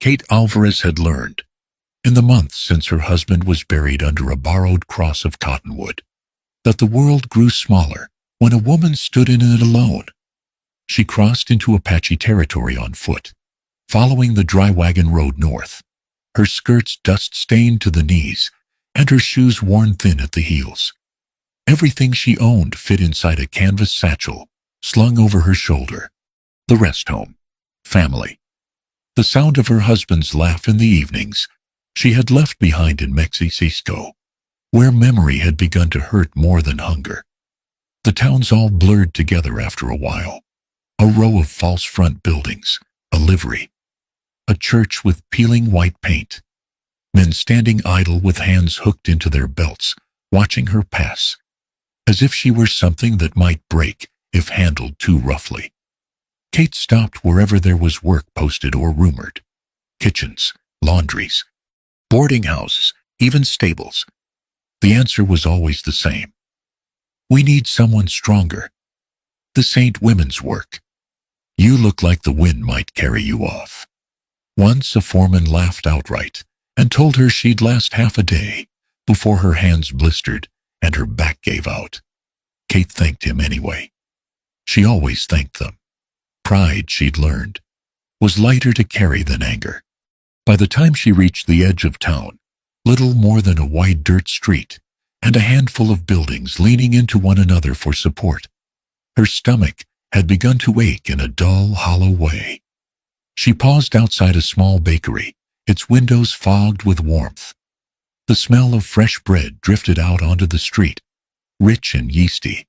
Kate Alvarez had learned, in the months since her husband was buried under a borrowed cross of cottonwood, that the world grew smaller when a woman stood in it alone. She crossed into Apache territory on foot, following the dry wagon road north, her skirts dust-stained to the knees and her shoes worn thin at the heels. Everything she owned fit inside a canvas satchel slung over her shoulder. The rest home, family, the sound of her husband's laugh in the evenings she had left behind in Mexico, where memory had begun to hurt more than hunger. The towns all blurred together after a while. A row of false front buildings, a livery, a church with peeling white paint, men standing idle with hands hooked into their belts, watching her pass, as if she were something that might break if handled too roughly. Kate stopped wherever there was work posted or rumored. Kitchens, laundries, boarding houses, even stables. The answer was always the same. We need someone stronger. This ain't women's work. You look like the wind might carry you off. Once a foreman laughed outright and told her she'd last half a day before her hands blistered and her back gave out. Kate thanked him anyway. She always thanked them. Pride, she'd learned, was lighter to carry than anger. By the time she reached the edge of town, little more than a wide dirt street and a handful of buildings leaning into one another for support, her stomach had begun to ache in a dull, hollow way. She paused outside a small bakery, its windows fogged with warmth. The smell of fresh bread drifted out onto the street, rich and yeasty,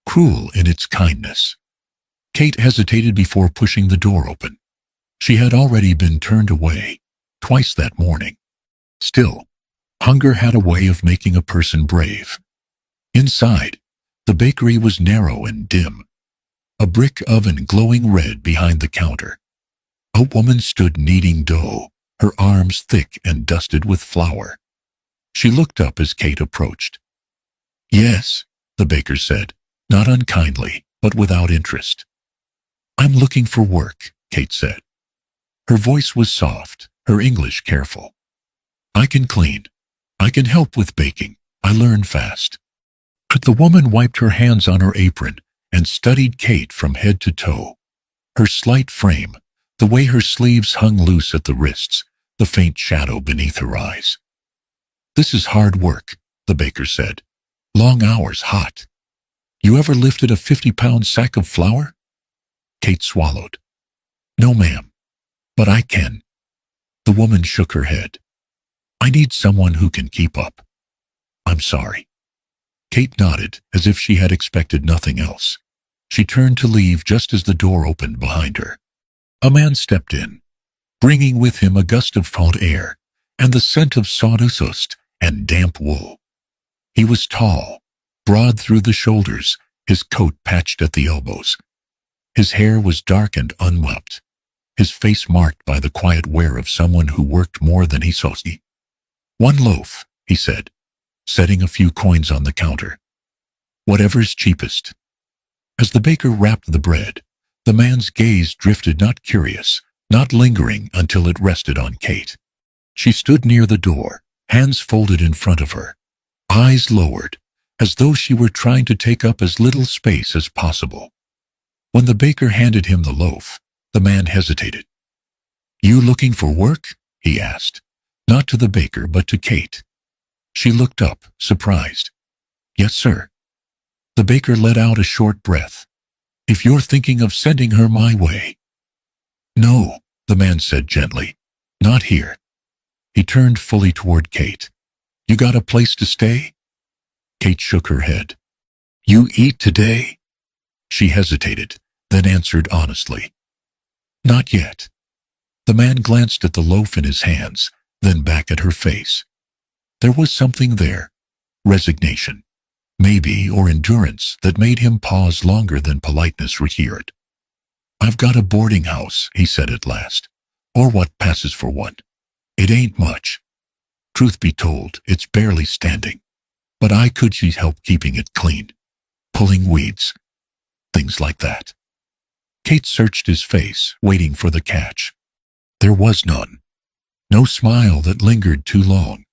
cruel in its kindness. Kate hesitated before pushing the door open. She had already been turned away, twice that morning. Still, hunger had a way of making a person brave. Inside, the bakery was narrow and dim, a brick oven glowing red behind the counter. A woman stood kneading dough, her arms thick and dusted with flour. She looked up as Kate approached. "Yes," the baker said, not unkindly, but without interest. "I'm looking for work," Kate said. Her voice was soft, her English careful. "I can clean. I can help with baking. I learn fast." But the woman wiped her hands on her apron and studied Kate from head to toe. Her slight frame, the way her sleeves hung loose at the wrists, the faint shadow beneath her eyes. "This is hard work," the baker said. "Long hours, hot. You ever lifted a 50-pound sack of flour?" Kate swallowed. "No, ma'am. But I can." The woman shook her head. "I need someone who can keep up." "I'm sorry." Kate nodded, as if she had expected nothing else. She turned to leave just as the door opened behind her. A man stepped in, bringing with him a gust of cold air and the scent of sawdust and damp wool. He was tall, broad through the shoulders, his coat patched at the elbows. His hair was dark and unkempt, his face marked by the quiet wear of someone who worked more than he saw. "One loaf," he said, setting a few coins on the counter. "Whatever's cheapest." As the baker wrapped the bread, the man's gaze drifted, not curious, not lingering, until it rested on Kate. She stood near the door, hands folded in front of her, eyes lowered, as though she were trying to take up as little space as possible. When the baker handed him the loaf, the man hesitated. "You looking for work?" he asked, not to the baker but to Kate. She looked up, surprised. "Yes, sir." The baker let out a short breath. "If you're thinking of sending her my way." "No," the man said gently. "Not here." He turned fully toward Kate. "You got a place to stay?" Kate shook her head. "You eat today?" She hesitated, then answered honestly. "Not yet." The man glanced at the loaf in his hands, then back at her face. There was something there, resignation, maybe, or endurance, that made him pause longer than politeness required. "I've got a boarding house," he said at last, "or what passes for one. It ain't much. Truth be told, it's barely standing. But I could use help keeping it clean, pulling weeds, things like that." Kate searched his face, waiting for the catch. There was none. No smile that lingered too long.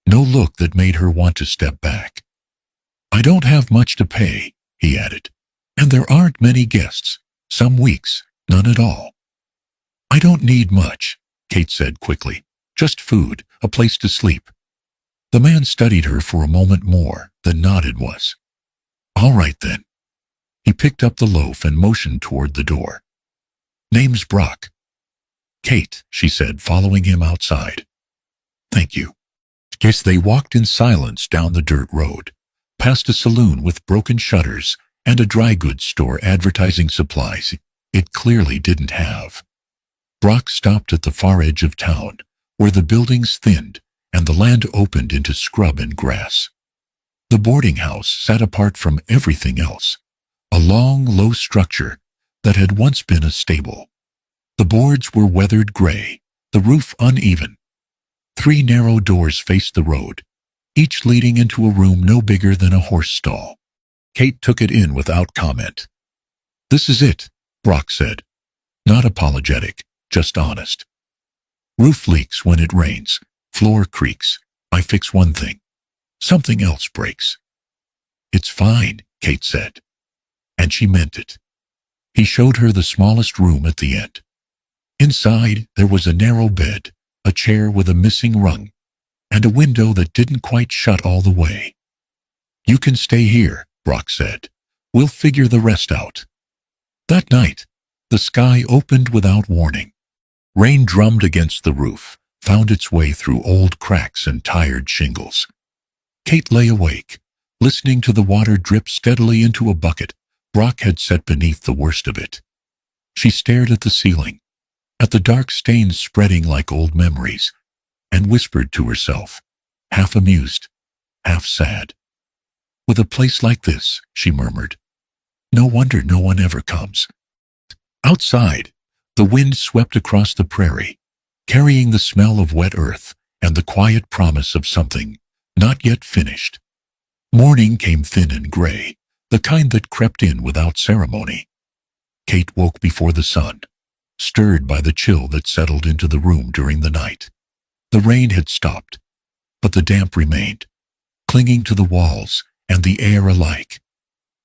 No look that made her want to step back. I don't have much to pay, he added. And there aren't many guests. Some weeks, none at all. I don't need much, Kate said quickly. Just food, a place to sleep. The man studied her for a moment more, then nodded was. All right then. He picked up the loaf and motioned toward the door. Name's Brock. Kate, she said, following him outside. Thank you. As they walked in silence down the dirt road, past a saloon with broken shutters and a dry goods store advertising supplies it clearly didn't have. Brock stopped at the far edge of town, where the buildings thinned and the land opened into scrub and grass. The boarding house sat apart from everything else, a long, low structure that had once been a stable. The boards were weathered gray, the roof uneven. 3 narrow doors faced the road, each leading into a room no bigger than a horse stall. Kate took it in without comment. This is it, Brock said. Not apologetic, just honest. Roof leaks when it rains, floor creaks. I fix one thing. Something else breaks. It's fine, Kate said. And she meant it. He showed her the smallest room at the end. Inside, there was a narrow bed, a chair with a missing rung, and a window that didn't quite shut all the way. You can stay here, Brock said. We'll figure the rest out. That night, the sky opened without warning. Rain drummed against the roof, found its way through old cracks and tired shingles. Kate lay awake, listening to the water drip steadily into a bucket Brock had set beneath the worst of it. She stared at the ceiling, at the dark stains spreading like old memories, and whispered to herself, half amused, half sad. With a place like this, she murmured, no wonder no one ever comes. Outside, the wind swept across the prairie, carrying the smell of wet earth and the quiet promise of something not yet finished. Morning came thin and gray, the kind that crept in without ceremony. Kate woke before the sun, stirred by the chill that settled into the room during the night. The rain had stopped, but the damp remained, clinging to the walls and the air alike.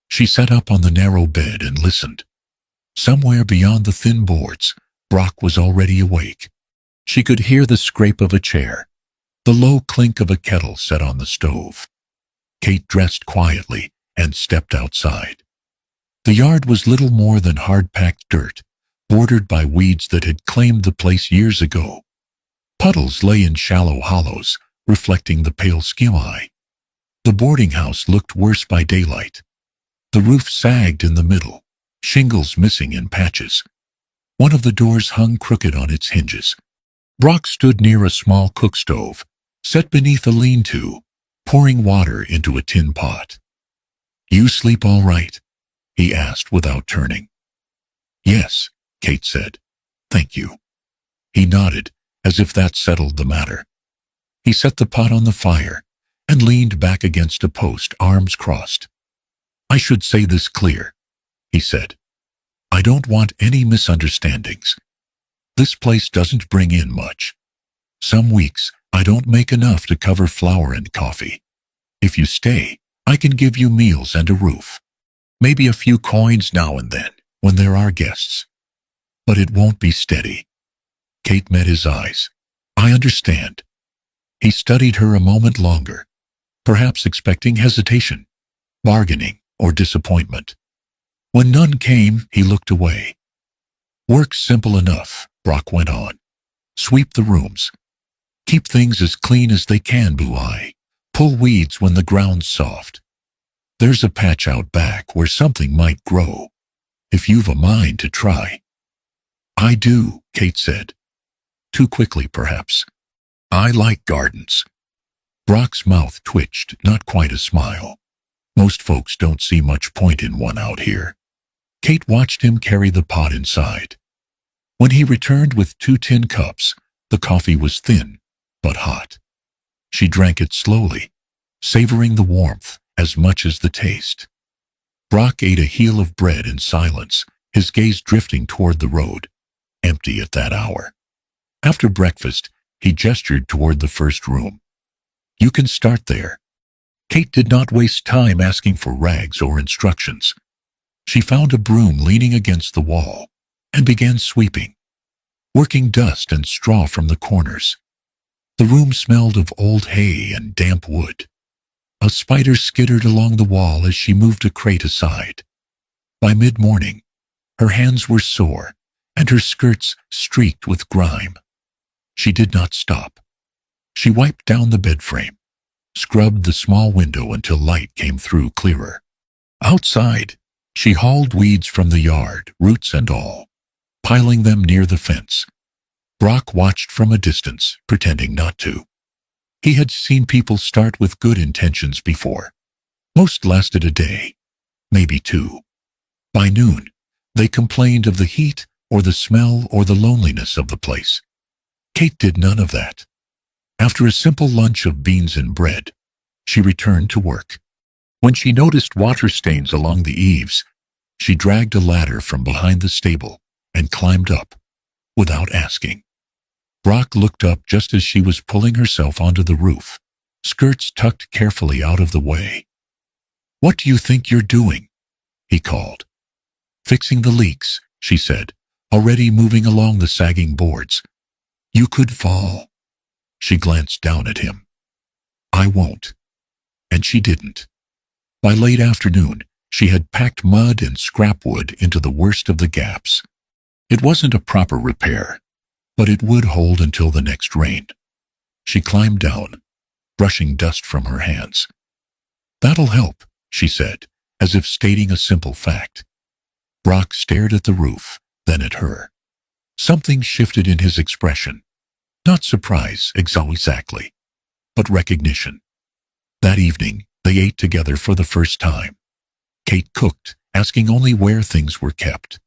She sat up on the narrow bed and listened. Somewhere beyond the thin boards, Brock was already awake. She could hear the scrape of a chair, the low clink of a kettle set on the stove. Kate dressed quietly and stepped outside. The yard was little more than hard-packed dirt, bordered by weeds that had claimed the place years ago. Puddles lay in shallow hollows, reflecting the pale sky. The boarding house looked worse by daylight. The roof sagged in the middle, shingles missing in patches. One of the doors hung crooked on its hinges. Brock stood near a small cook stove, set beneath a lean-to, pouring water into a tin pot. You sleep all right? He asked without turning. Yes, Kate said. Thank you. He nodded, as if that settled the matter. He set the pot on the fire and leaned back against a post, arms crossed. I should say this clear, he said. I don't want any misunderstandings. This place doesn't bring in much. Some weeks, I don't make enough to cover flour and coffee. If you stay, I can give you meals and a roof. Maybe a few coins now and then, when there are guests. But it won't be steady. Kate met his eyes. I understand. He studied her a moment longer, perhaps expecting hesitation, bargaining, or disappointment. When none came, he looked away. Work's simple enough, Brock went on. Sweep the rooms. Keep things as clean as they can, Boo-eye. Pull weeds when the ground's soft. There's a patch out back where something might grow, if you've a mind to try. I do, Kate said. Too quickly, perhaps. I like gardens. Brock's mouth twitched, not quite a smile. Most folks don't see much point in one out here. Kate watched him carry the pot inside. When he returned with 2 tin cups, the coffee was thin, but hot. She drank it slowly, savoring the warmth as much as the taste. Brock ate a heel of bread in silence, his gaze drifting toward the road, empty at that hour. After breakfast, he gestured toward the first room. You can start there. Kate did not waste time asking for rags or instructions. She found a broom leaning against the wall and began sweeping, working dust and straw from the corners. The room smelled of old hay and damp wood. A spider skittered along the wall as she moved a crate aside. By mid-morning, her hands were sore and her skirts streaked with grime. She did not stop. She wiped down the bed frame, scrubbed the small window until light came through clearer. Outside, she hauled weeds from the yard, roots and all, piling them near the fence. Brock watched from a distance, pretending not to. He had seen people start with good intentions before. Most lasted a day, maybe two. By noon, they complained of the heat or the smell or the loneliness of the place. Kate did none of that. After a simple lunch of beans and bread, she returned to work. When she noticed water stains along the eaves, she dragged a ladder from behind the stable and climbed up, without asking. Brock looked up just as she was pulling herself onto the roof, skirts tucked carefully out of the way. "What do you think you're doing?" he called. "Fixing the leaks," she said, already moving along the sagging boards. "You could fall." She glanced down at him. "I won't." And she didn't. By late afternoon, she had packed mud and scrap wood into the worst of the gaps. It wasn't a proper repair, but it would hold until the next rain. She climbed down, brushing dust from her hands. "That'll help," she said, as if stating a simple fact. Brock stared at the roof, then at her. Something shifted in his expression. Not surprise, exactly, but recognition. That evening, they ate together for the first time. Kate cooked, asking only where things were kept.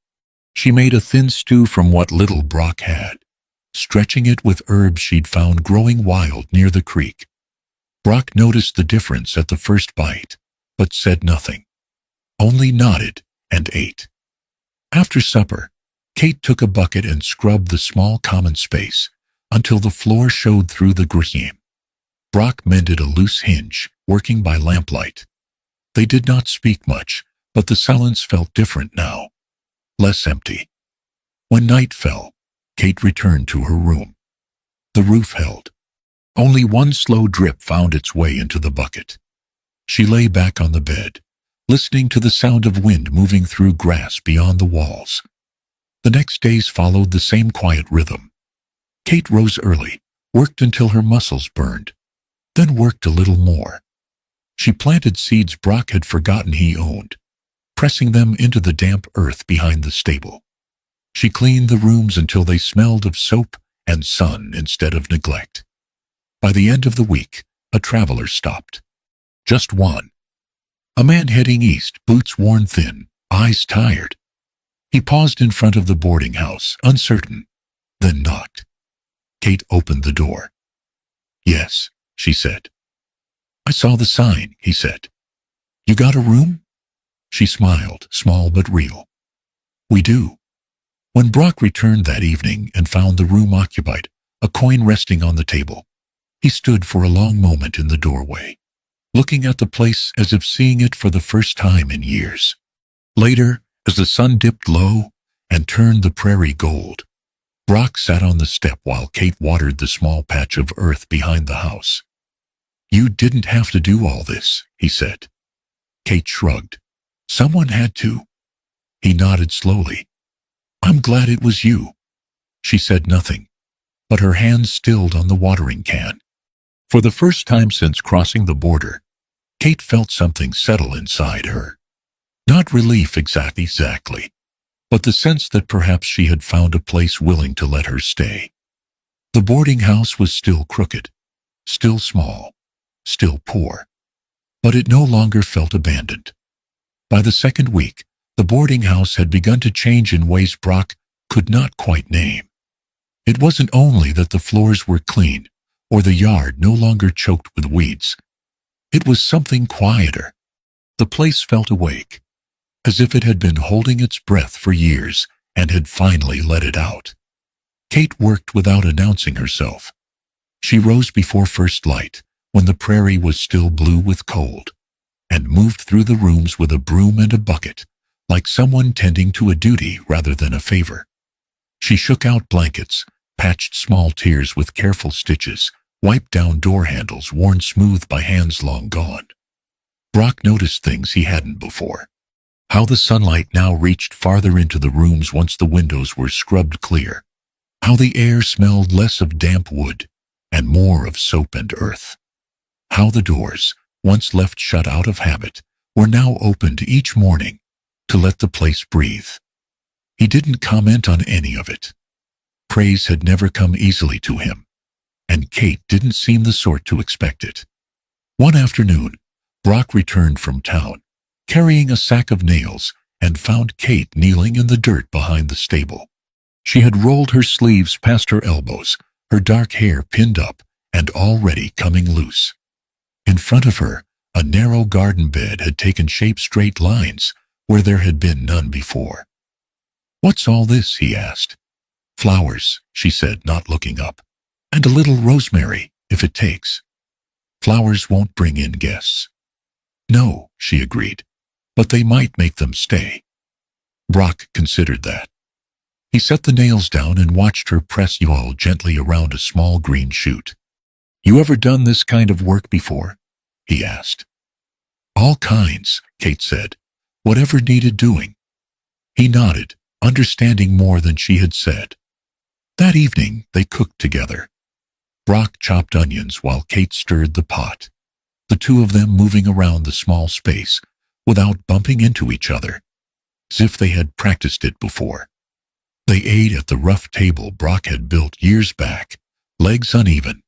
She made a thin stew from what little Brock had, stretching it with herbs she'd found growing wild near the creek. Brock noticed the difference at the first bite, but said nothing, only nodded and ate. After supper, Kate took a bucket and scrubbed the small common space until the floor showed through the grime. Brock mended a loose hinge, working by lamplight. They did not speak much, but the silence felt different now, less empty. When night fell, Kate returned to her room. The roof held. Only one slow drip found its way into the bucket. She lay back on the bed, listening to the sound of wind moving through grass beyond the walls. The next days followed the same quiet rhythm. Kate rose early, worked until her muscles burned, then worked a little more. She planted seeds Brock had forgotten he owned, pressing them into the damp earth behind the stable. She cleaned the rooms until they smelled of soap and sun instead of neglect. By the end of the week, a traveler stopped. Just one. A man heading east, boots worn thin, eyes tired. He paused in front of the boarding house, uncertain, then knocked. Kate opened the door. "Yes," she said. "I saw the sign," he said. "You got a room?" She smiled, small but real. "We do." When Brock returned that evening and found the room occupied, a coin resting on the table, he stood for a long moment in the doorway, looking at the place as if seeing it for the first time in years. Later, as the sun dipped low and turned the prairie gold, Brock sat on the step while Kate watered the small patch of earth behind the house. "You didn't have to do all this," he said. Kate shrugged. "Someone had to." He nodded slowly. "I'm glad it was you." She said nothing, but her hands stilled on the watering can. For the first time since crossing the border, Kate felt something settle inside her. Not relief exactly, but the sense that perhaps she had found a place willing to let her stay. The boarding house was still crooked, still small, still poor, but it no longer felt abandoned. By the second week, the boarding house had begun to change in ways Brock could not quite name. It wasn't only that the floors were clean or the yard no longer choked with weeds. It was something quieter. The place felt awake, as if it had been holding its breath for years and had finally let it out. Kate worked without announcing herself. She rose before first light, when the prairie was still blue with cold, and moved through the rooms with a broom and a bucket, like someone tending to a duty rather than a favor. She shook out blankets, patched small tears with careful stitches, wiped down door handles worn smooth by hands long gone. Brock noticed things he hadn't before. How the sunlight now reached farther into the rooms once the windows were scrubbed clear. How the air smelled less of damp wood and more of soap and earth. How the doors, once left shut out of habit, were now opened each morning to let the place breathe. He didn't comment on any of it. Praise had never come easily to him, and Kate didn't seem the sort to expect it. One afternoon, Brock returned from town, carrying a sack of nails, and found Kate kneeling in the dirt behind the stable. She had rolled her sleeves past her elbows, her dark hair pinned up and already coming loose. In front of her, a narrow garden bed had taken shape straight lines where there had been none before. "What's all this?" he asked. "Flowers," she said, not looking up, "and a little rosemary, if it takes. Flowers won't bring in guests." "No," she agreed, "but they might make them stay." Brock considered that. He set the nails down and watched her press oil gently around a small green shoot. "You ever done this kind of work before?" he asked. "All kinds," Kate said, "whatever needed doing." He nodded, understanding more than she had said. That evening, they cooked together. Brock chopped onions while Kate stirred the pot, the two of them moving around the small space without bumping into each other, as if they had practiced it before. They ate at the rough table Brock had built years back, legs uneven,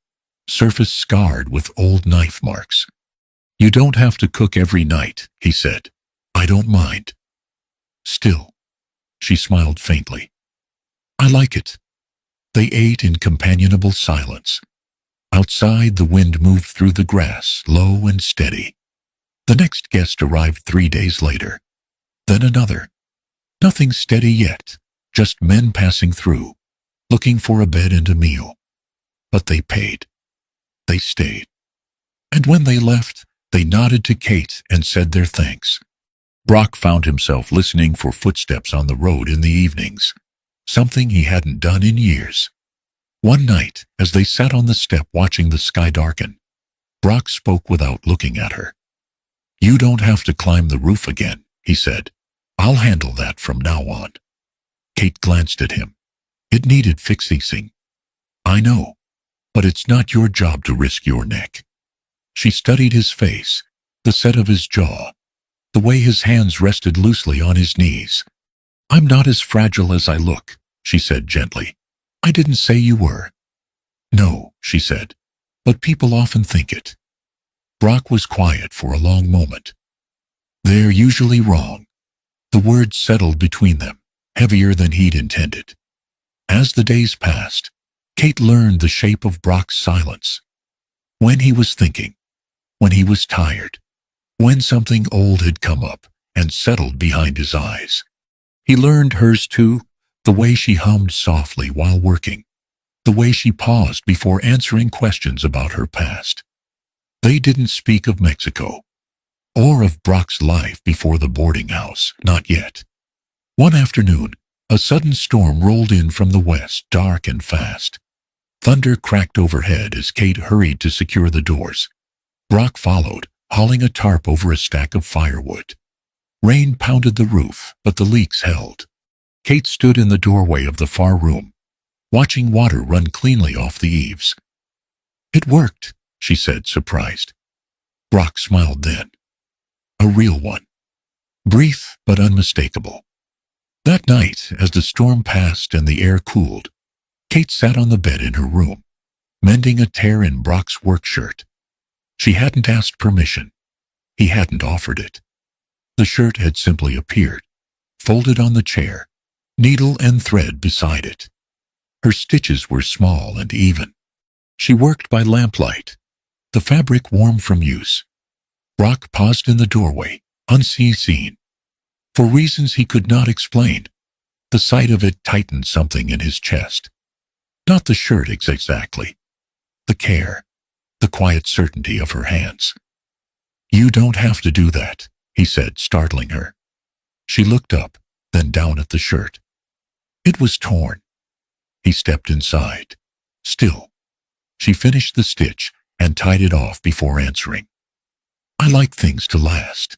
surface scarred with old knife marks. "You don't have to cook every night," he said. "I don't mind." "Still," she smiled faintly, "I like it." They ate in companionable silence. Outside, the wind moved through the grass, low and steady. The next guest arrived 3 days later. Then another. Nothing steady yet, just men passing through, looking for a bed and a meal. But they paid. They stayed. And when they left, they nodded to Kate and said their thanks. Brock found himself listening for footsteps on the road in the evenings, something he hadn't done in years. One night, as they sat on the step watching the sky darken, Brock spoke without looking at her. "You don't have to climb the roof again," he said. "I'll handle that from now on." Kate glanced at him. "It needed fixing." "I know, but it's not your job to risk your neck." She studied his face, the set of his jaw, the way his hands rested loosely on his knees. "I'm not as fragile as I look," she said gently. "I didn't say you were." "No," she said, "but people often think it." Brock was quiet for a long moment. "They're usually wrong." The words settled between them, heavier than he'd intended. As the days passed, Kate learned the shape of Brock's silence. When he was thinking, when he was tired, when something old had come up and settled behind his eyes. He learned hers too, the way she hummed softly while working, the way she paused before answering questions about her past. They didn't speak of Mexico, or of Brock's life before the boarding house, not yet. One afternoon, a sudden storm rolled in from the west, dark and fast. Thunder cracked overhead as Kate hurried to secure the doors. Brock followed, hauling a tarp over a stack of firewood. Rain pounded the roof, but the leaks held. Kate stood in the doorway of the far room, watching water run cleanly off the eaves. "It worked," she said, surprised. Brock smiled then. A real one. Brief but unmistakable. That night, as the storm passed and the air cooled, Kate sat on the bed in her room, mending a tear in Brock's work shirt. She hadn't asked permission. He hadn't offered it. The shirt had simply appeared, folded on the chair, needle and thread beside it. Her stitches were small and even. She worked by lamplight, the fabric warm from use. Brock paused in the doorway, unseen. For reasons he could not explain, the sight of it tightened something in his chest. Not the shirt exactly. The care, the quiet certainty of her hands. "You don't have to do that," he said, startling her. She looked up, then down at the shirt. It was torn. He stepped inside. Still. She finished the stitch and tied it off before answering. "I like things to last."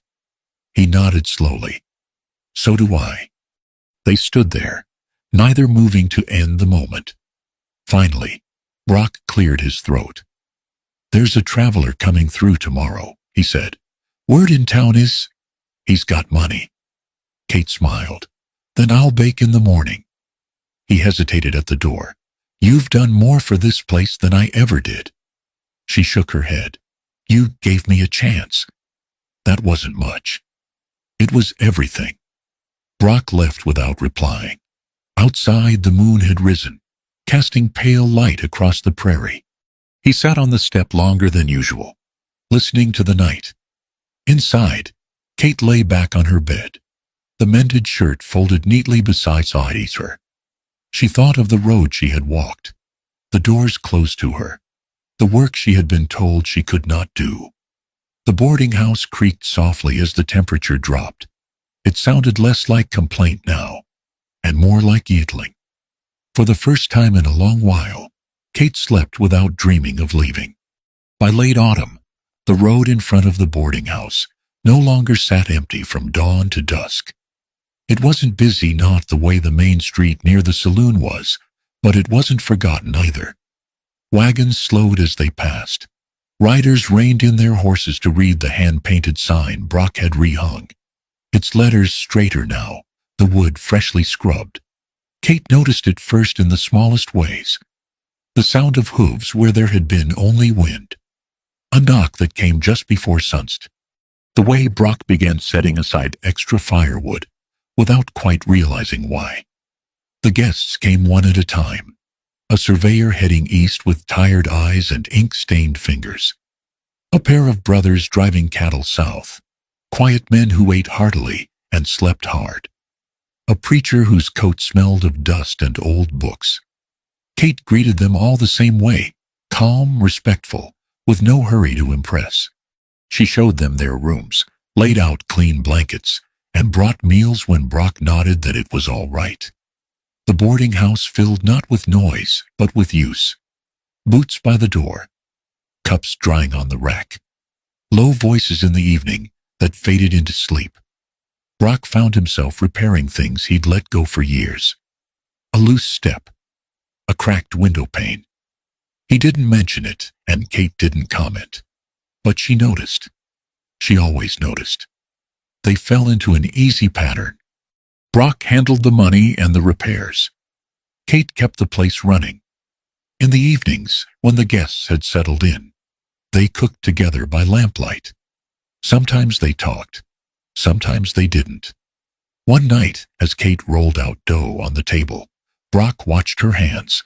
He nodded slowly. "So do I." They stood there, neither moving to end the moment. Finally, Brock cleared his throat. "There's a traveler coming through tomorrow," he said. "Word in town is he's got money." Kate smiled. "Then I'll bake in the morning." He hesitated at the door. "You've done more for this place than I ever did." She shook her head. "You gave me a chance." "That wasn't much." "It was everything." Brock left without replying. Outside, the moon had risen, casting pale light across the prairie. He sat on the step longer than usual, listening to the night. Inside, Kate lay back on her bed, the mended shirt folded neatly beside her. She thought of the road she had walked, the doors closed to her, the work she had been told she could not do. The boarding house creaked softly as the temperature dropped. It sounded less like complaint now, and more like yelling. For the first time in a long while, Kate slept without dreaming of leaving. By late autumn, the road in front of the boarding house no longer sat empty from dawn to dusk. It wasn't busy, not the way the main street near the saloon was, but it wasn't forgotten either. Wagons slowed as they passed. Riders reined in their horses to read the hand-painted sign Brock had rehung. Its letters straighter now, the wood freshly scrubbed. Kate noticed it first in the smallest ways. The sound of hooves where there had been only wind. A knock that came just before sunset. The way Brock began setting aside extra firewood, without quite realizing why. The guests came one at a time. A surveyor heading east with tired eyes and ink-stained fingers. A pair of brothers driving cattle south. Quiet men who ate heartily and slept hard. A preacher whose coat smelled of dust and old books. Kate greeted them all the same way, calm, respectful, with no hurry to impress. She showed them their rooms, laid out clean blankets, and brought meals when Brock nodded that it was all right. The boarding house filled not with noise, but with use. Boots by the door. Cups drying on the rack. Low voices in the evening that faded into sleep. Brock found himself repairing things he'd let go for years. A loose step. A cracked window pane. He didn't mention it, and Kate didn't comment. But she noticed. She always noticed. They fell into an easy pattern. Brock handled the money and the repairs. Kate kept the place running. In the evenings, when the guests had settled in, they cooked together by lamplight. Sometimes they talked. Sometimes they didn't. One night, as Kate rolled out dough on the table, Brock watched her hands.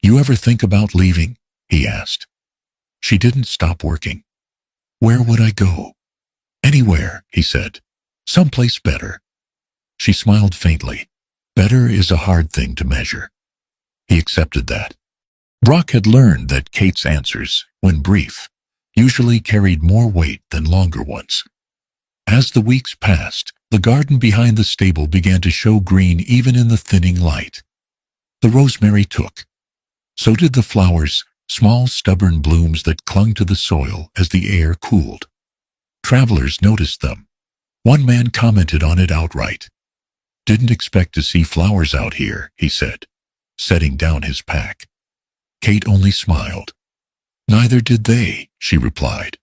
"You ever think about leaving?" he asked. She didn't stop working. "Where would I go?" "Anywhere," he said. "Someplace better." She smiled faintly. Better is a hard thing to measure. He accepted that. Brock had learned that Kate's answers, when brief, usually carried more weight than longer ones. As the weeks passed, the garden behind the stable began to show green even in the thinning light. The rosemary took. So did the flowers, small stubborn blooms that clung to the soil as the air cooled. Travelers noticed them. One man commented on it outright. "Didn't expect to see flowers out here," he said, setting down his pack. Kate only smiled. "Neither did they," she replied.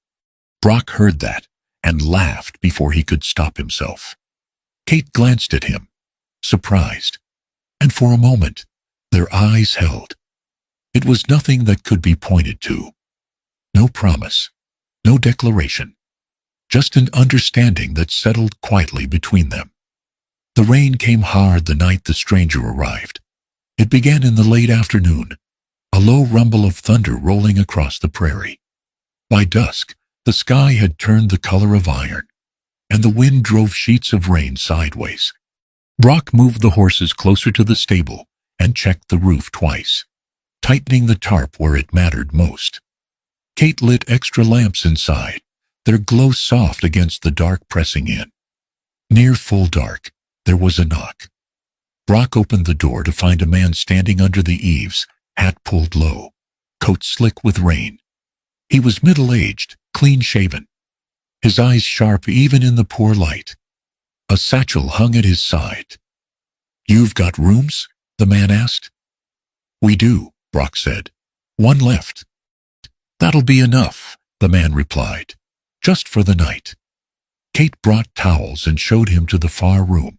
Brock heard that and laughed before he could stop himself. Kate glanced at him, surprised, and for a moment, their eyes held. It was nothing that could be pointed to. No promise, no declaration, just an understanding that settled quietly between them. The rain came hard the night the stranger arrived. It began in the late afternoon, a low rumble of thunder rolling across the prairie. By dusk, the sky had turned the color of iron, and the wind drove sheets of rain sideways. Brock moved the horses closer to the stable and checked the roof twice. tightening the tarp where it mattered most. Kate lit extra lamps inside, their glow soft against the dark pressing in. Near full dark, there was a knock. Brock opened the door to find a man standing under the eaves, hat pulled low, coat slick with rain. He was middle-aged, clean-shaven, his eyes sharp even in the poor light. A satchel hung at his side. "You've got rooms?" the man asked. "We do," Brock said. "One left." "That'll be enough," the man replied. "Just for the night." Kate brought towels and showed him to the far room.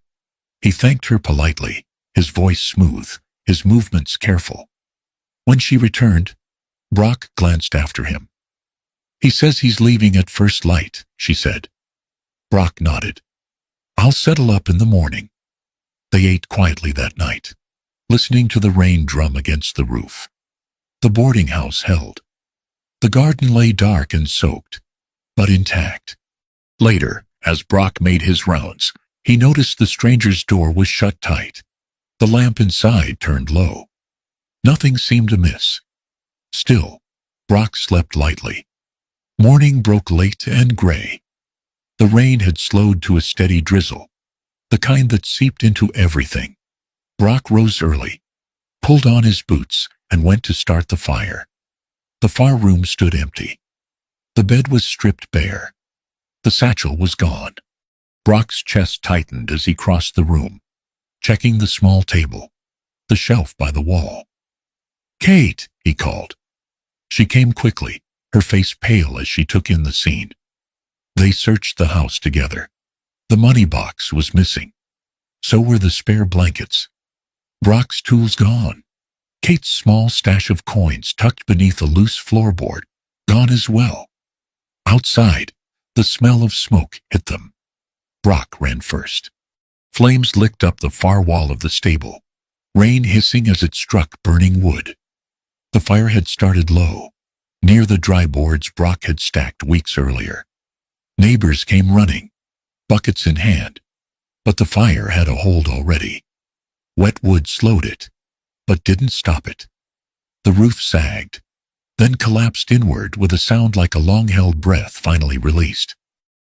He thanked her politely, his voice smooth, his movements careful. When she returned, Brock glanced after him. "He says he's leaving at first light," she said. Brock nodded. "I'll settle up in the morning." They ate quietly that night, listening to the rain drum against the roof. The boarding house held. The garden lay dark and soaked, but intact. Later, as Brock made his rounds, he noticed the stranger's door was shut tight. The lamp inside turned low. Nothing seemed amiss. Still, Brock slept lightly. Morning broke late and gray. The rain had slowed to a steady drizzle, the kind that seeped into everything. Brock rose early, pulled on his boots, and went to start the fire. The far room stood empty. The bed was stripped bare. The satchel was gone. Brock's chest tightened as he crossed the room, checking the small table, the shelf by the wall. "Kate," he called. She came quickly, her face pale as she took in the scene. They searched the house together. The money box was missing. So were the spare blankets. Brock's tools gone. Kate's small stash of coins tucked beneath a loose floorboard, gone as well. Outside, the smell of smoke hit them. Brock ran first. Flames licked up the far wall of the stable, rain hissing as it struck burning wood. The fire had started low, near the dry boards Brock had stacked weeks earlier. Neighbors came running, buckets in hand, but the fire had a hold already. Wet wood slowed it, but didn't stop it. The roof sagged, then collapsed inward with a sound like a long-held breath finally released.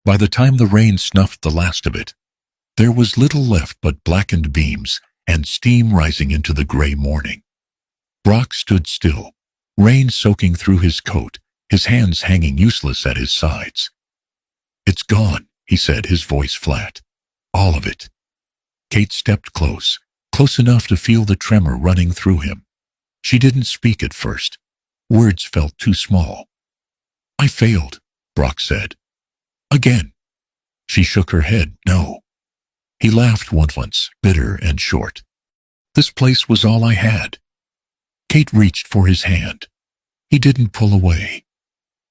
By the time the rain snuffed the last of it, there was little left but blackened beams and steam rising into the gray morning. Brock stood still, rain soaking through his coat, his hands hanging useless at his sides. "It's gone," he said, his voice flat. "All of it." Kate stepped close enough to feel the tremor running through him. She didn't speak at first. Words felt too small. "I failed," Brock said. "Again." She shook her head, "No." He laughed once, bitter and short. "This place was all I had." Kate reached for his hand. He didn't pull away.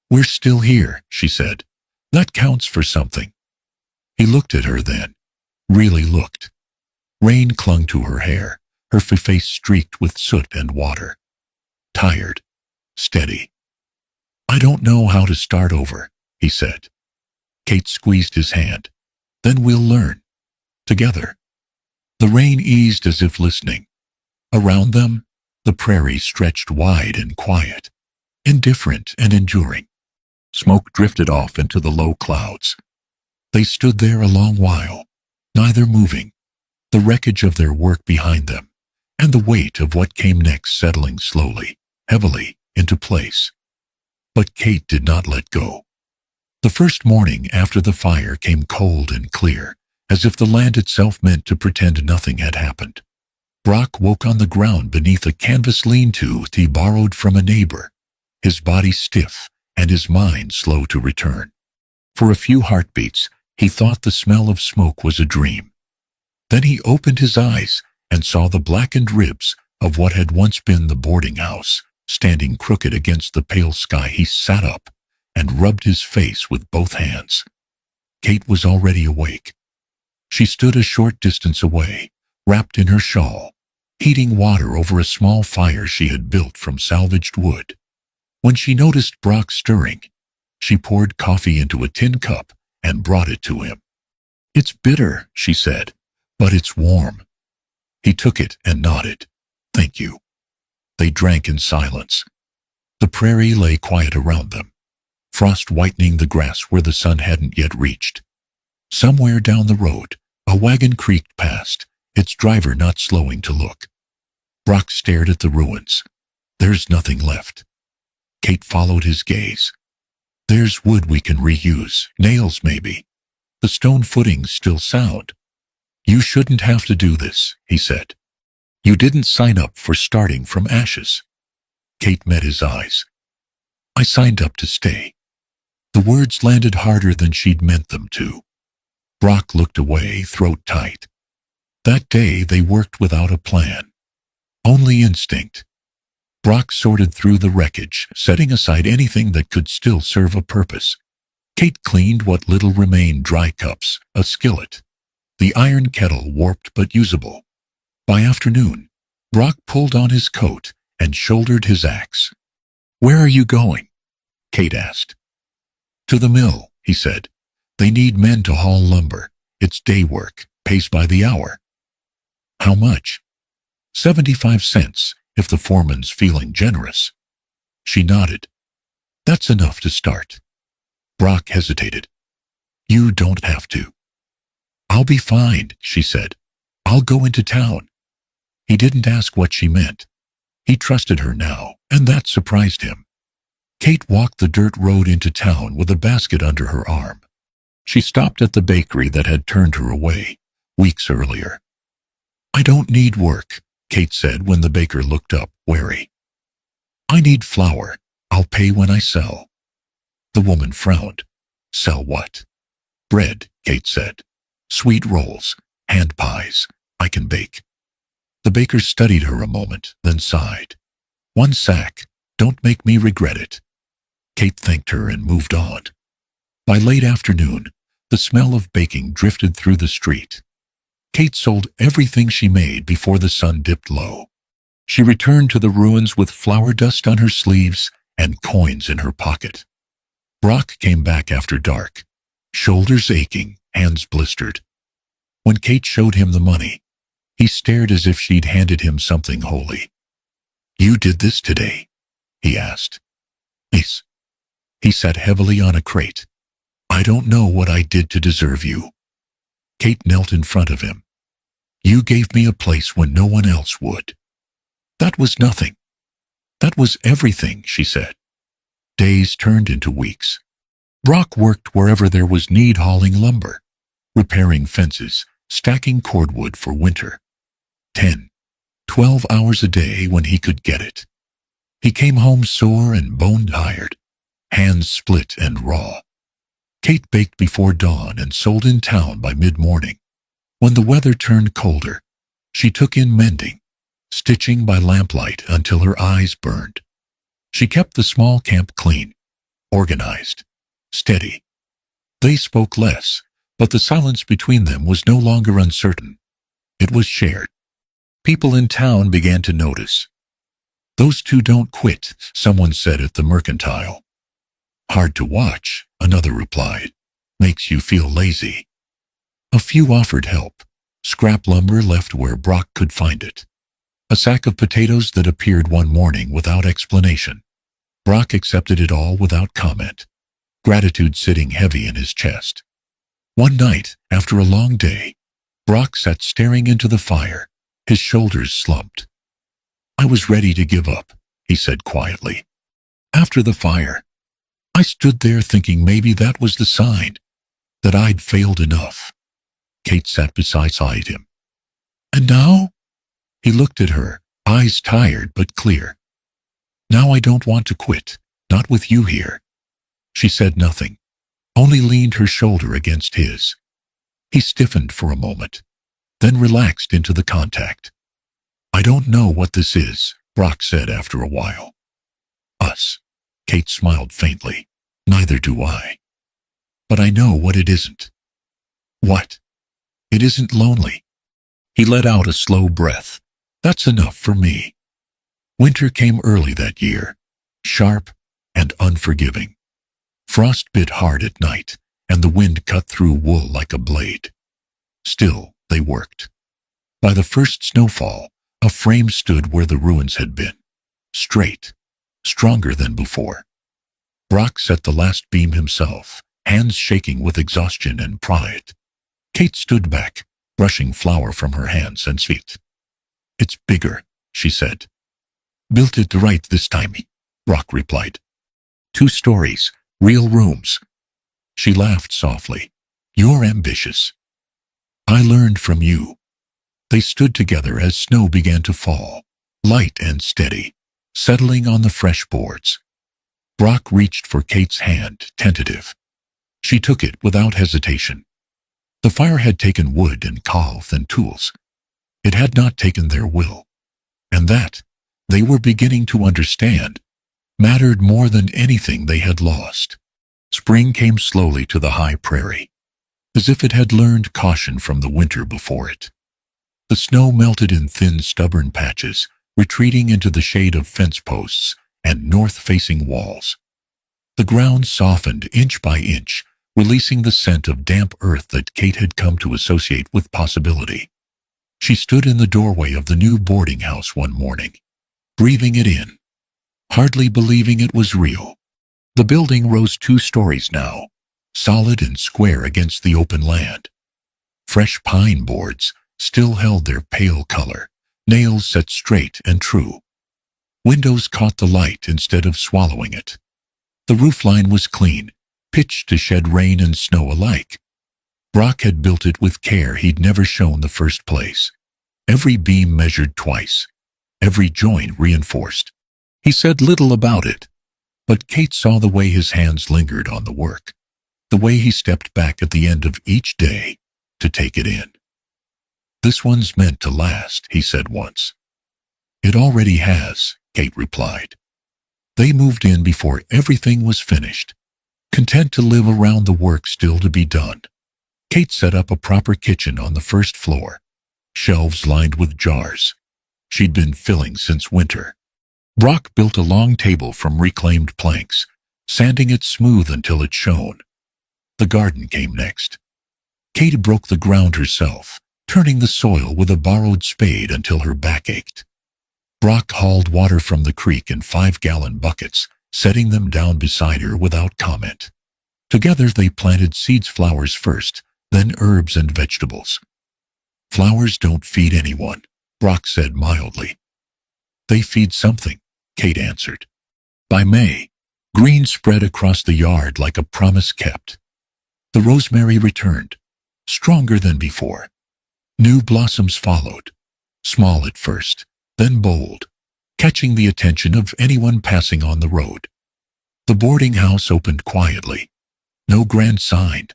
"We're still here," she said. "That counts for something." He looked at her then, really looked. Rain clung to her hair, her face streaked with soot and water. Tired, steady. "I don't know how to start over," he said. Kate squeezed his hand. "Then we'll learn. Together." The rain eased as if listening. Around them, the prairie stretched wide and quiet, indifferent and enduring. Smoke drifted off into the low clouds. They stood there a long while, neither moving, the wreckage of their work behind them, and the weight of what came next settling slowly, heavily, into place. But Kate did not let go. The first morning after the fire came cold and clear, as if the land itself meant to pretend nothing had happened. Brock woke on the ground beneath a canvas lean-to he borrowed from a neighbor, his body stiff and his mind slow to return. For a few heartbeats, he thought the smell of smoke was a dream. Then he opened his eyes and saw the blackened ribs of what had once been the boarding house, standing crooked against the pale sky. He sat up and rubbed his face with both hands. Kate was already awake. She stood a short distance away, wrapped in her shawl, heating water over a small fire she had built from salvaged wood. When she noticed Brock stirring, she poured coffee into a tin cup and brought it to him. "It's bitter," she said, "but it's warm." He took it and nodded. "Thank you." They drank in silence. The prairie lay quiet around them, frost whitening the grass where the sun hadn't yet reached. Somewhere down the road, a wagon creaked past, its driver not slowing to look. Brock stared at the ruins. There's nothing left. Kate followed his gaze. There's wood we can reuse, nails maybe. The stone footings still sound. You shouldn't have to do this, he said. You didn't sign up for starting from ashes. Kate met his eyes. I signed up to stay. The words landed harder than she'd meant them to. Brock looked away, throat tight. That day they worked without a plan. Only instinct. Brock sorted through the wreckage, setting aside anything that could still serve a purpose. Kate cleaned what little remained: dry cups, a skillet. The iron kettle warped but usable. By afternoon, Brock pulled on his coat and shouldered his axe. Where are you going? Kate asked. To the mill, he said. They need men to haul lumber. It's day work, pays by the hour. How much? 75 cents, if the foreman's feeling generous. She nodded. That's enough to start. Brock hesitated. You don't have to. I'll be fine, she said. I'll go into town. He didn't ask what she meant. He trusted her now, and that surprised him. Kate walked the dirt road into town with a basket under her arm. She stopped at the bakery that had turned her away weeks earlier. I don't need work, Kate said when the baker looked up, wary. I need flour. I'll pay when I sell. The woman frowned. Sell what? Bread, Kate said. Sweet rolls, hand pies. I can bake. The baker studied her a moment, then sighed. One sack. Don't make me regret it. Kate thanked her and moved on. By late afternoon, the smell of baking drifted through the street. Kate sold everything she made before the sun dipped low. She returned to the ruins with flour dust on her sleeves and coins in her pocket. Brock came back after dark, shoulders aching, hands blistered. When Kate showed him the money, he stared as if she'd handed him something holy. You did this today? He asked. Yes. He sat heavily on a crate. I don't know what I did to deserve you. Kate knelt in front of him. You gave me a place when no one else would. That was nothing. That was everything, she said. Days turned into weeks. Brock worked wherever there was need, hauling lumber, repairing fences, stacking cordwood for winter. 10, 12 hours a day when he could get it. He came home sore and bone-tired, hands split and raw. Kate baked before dawn and sold in town by mid-morning. When the weather turned colder, she took in mending, stitching by lamplight until her eyes burned. She kept the small camp clean, organized, steady. They spoke less, but the silence between them was no longer uncertain. It was shared. People in town began to notice. Those two don't quit, someone said at the mercantile. Hard to watch, another replied. Makes you feel lazy. A few offered help. Scrap lumber left where Brock could find it. A sack of potatoes that appeared one morning without explanation. Brock accepted it all without comment, gratitude sitting heavy in his chest. One night, after a long day, Brock sat staring into the fire, his shoulders slumped. I was ready to give up, he said quietly. After the fire, I stood there thinking maybe that was the sign, that I'd failed enough. Kate sat beside him. And now? He looked at her, eyes tired but clear. Now I don't want to quit, not with you here. She said nothing, only leaned her shoulder against his. He stiffened for a moment, then relaxed into the contact. I don't know what this is, Brock said after a while. Us. Kate smiled faintly. Neither do I. But I know what it isn't. What? It isn't lonely. He let out a slow breath. That's enough for me. Winter came early that year, sharp and unforgiving. Frost bit hard at night, and the wind cut through wool like a blade. Still, they worked. By the first snowfall, a frame stood where the ruins had been. straight, stronger than before. Brock set the last beam himself, hands shaking with exhaustion and pride. Kate stood back, brushing flour from her hands and feet. "It's bigger," she said. "Built it right this time," Brock replied. "2 stories, real rooms." She laughed softly. "You're ambitious." "I learned from you." They stood together as snow began to fall, light and steady, settling on the fresh boards. Brock reached for Kate's hand, tentative. She took it without hesitation. The fire had taken wood and cloth and tools. It had not taken their will. And that, they were beginning to understand, mattered more than anything they had lost. Spring came slowly to the high prairie, as if it had learned caution from the winter before it. The snow melted in thin, stubborn patches, retreating into the shade of fence posts and north-facing walls. The ground softened inch by inch, releasing the scent of damp earth that Kate had come to associate with possibility. She stood in the doorway of the new boarding house one morning, breathing it in, hardly believing it was real. The building rose 2 stories now, solid and square against the open land. Fresh pine boards still held their pale color, nails set straight and true. Windows caught the light instead of swallowing it. The roofline was clean, pitched to shed rain and snow alike. Brock had built it with care he'd never shown the first place. Every beam measured twice, every joint reinforced. He said little about it, but Kate saw the way his hands lingered on the work, the way he stepped back at the end of each day to take it in. "This one's meant to last," he said once. "It already has," Kate replied. They moved in before everything was finished, content to live around the work still to be done. Kate set up a proper kitchen on the first floor, shelves lined with jars she'd been filling since winter. Brock built a long table from reclaimed planks, sanding it smooth until it shone. The garden came next. Kate broke the ground herself, turning the soil with a borrowed spade until her back ached. Brock hauled water from the creek in 5-gallon buckets, setting them down beside her without comment. Together they planted seeds, flowers first, then herbs and vegetables. "Flowers don't feed anyone," Brock said mildly. "They feed something," Kate answered. By May, green spread across the yard like a promise kept. The rosemary returned, stronger than before. New blossoms followed, small at first, then bold, catching the attention of anyone passing on the road. The boarding house opened quietly. No grand sign,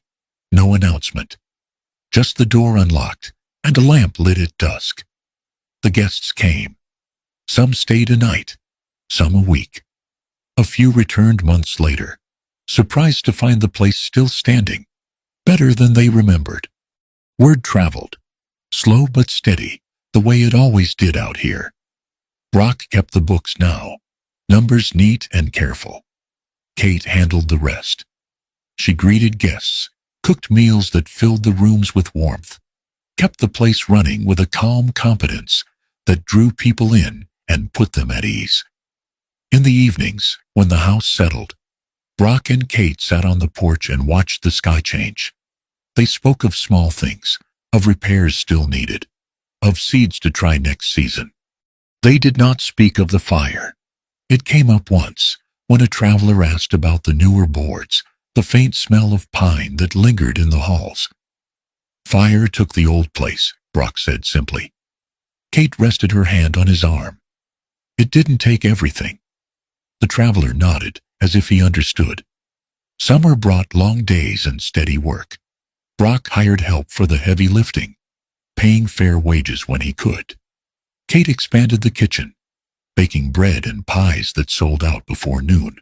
no announcement. Just the door unlocked and a lamp lit at dusk. The guests came. Some stayed a night, some a week. A few returned months later, surprised to find the place still standing, better than they remembered. Word traveled, slow but steady, the way it always did out here. Brock kept the books now, numbers neat and careful. Kate handled the rest. She greeted guests, cooked meals that filled the rooms with warmth, kept the place running with a calm competence that drew people in and put them at ease. In the evenings, when the house settled, Brock and Kate sat on the porch and watched the sky change. They spoke of small things, of repairs still needed, of seeds to try next season. They did not speak of the fire. It came up once, when a traveler asked about the newer boards, the faint smell of pine that lingered in the halls. "Fire took the old place," Brock said simply. Kate rested her hand on his arm. "It didn't take everything." The traveler nodded, as if he understood. Summer brought long days and steady work. Brock hired help for the heavy lifting, paying fair wages when he could. Kate expanded the kitchen, baking bread and pies that sold out before noon.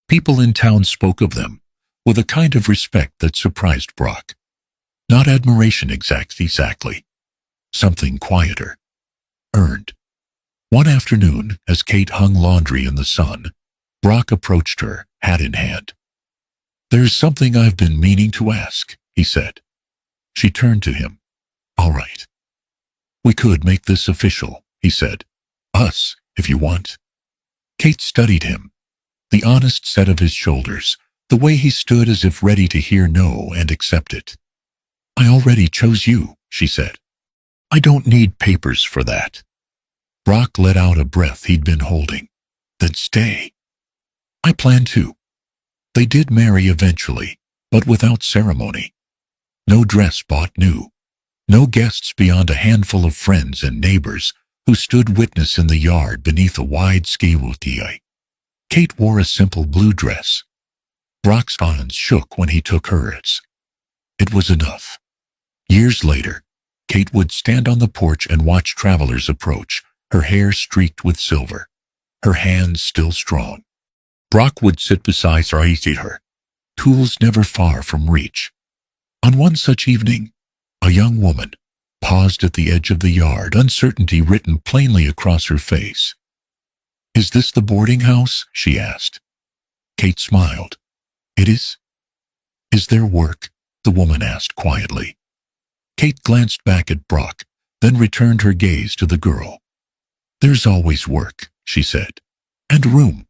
People in town spoke of them with a kind of respect that surprised Brock. Not admiration exactly. Something quieter, earned. One afternoon, as Kate hung laundry in the sun, Brock approached her, hat in hand. "There's something I've been meaning to ask," he said. She turned to him. "All right. We could make this official," he said. "Us, if you want." Kate studied him, the honest set of his shoulders, the way he stood as if ready to hear no and accept it. "I already chose you," she said. "I don't need papers for that." Brock let out a breath he'd been holding. "Then stay." "I plan to." They did marry eventually, but without ceremony. No dress bought new. No guests beyond a handful of friends and neighbors who stood witness in the yard beneath a wide skiwuti. Kate wore a simple blue dress. Brock's hands shook when he took hers. It was enough. Years later, Kate would stand on the porch and watch travelers approach, her hair streaked with silver, her hands still strong. Brock would sit beside her, tools never far from reach. On one such evening, a young woman paused at the edge of the yard, uncertainty written plainly across her face. "Is this the boarding house?" she asked. Kate smiled. "It is." "Is there work?" the woman asked quietly. Kate glanced back at Brock, then returned her gaze to the girl. "There's always work," she said, "and room."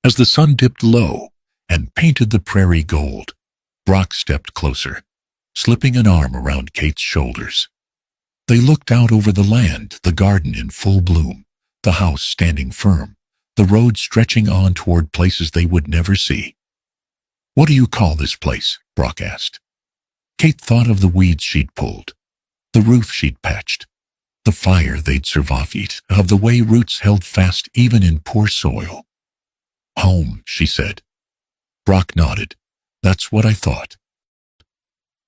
As the sun dipped low and painted the prairie gold, Brock stepped closer, slipping an arm around Kate's shoulders. They looked out over the land, the garden in full bloom, the house standing firm, the road stretching on toward places they would never see. "What do you call this place?" Brock asked. Kate thought of the weeds she'd pulled, the roof she'd patched, the fire they'd survived, of the way roots held fast even in poor soil. "Home," she said. Brock nodded. "That's what I thought."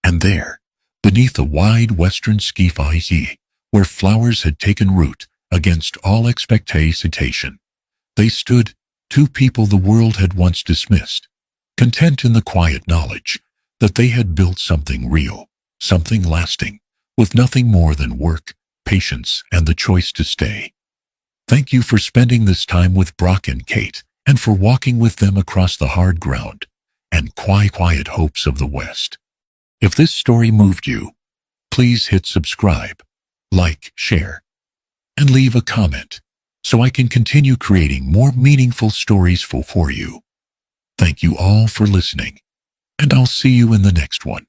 And there, beneath a wide western skiwuti, where flowers had taken root against all expectation, they stood, two people the world had once dismissed, content in the quiet knowledge that they had built something real, something lasting, with nothing more than work, patience, and the choice to stay. Thank you for spending this time with Brock and Kate, and for walking with them across the hard ground and quiet hopes of the West. If this story moved you, please hit subscribe, like, share, and leave a comment so I can continue creating more meaningful stories for you. Thank you all for listening, and I'll see you in the next one.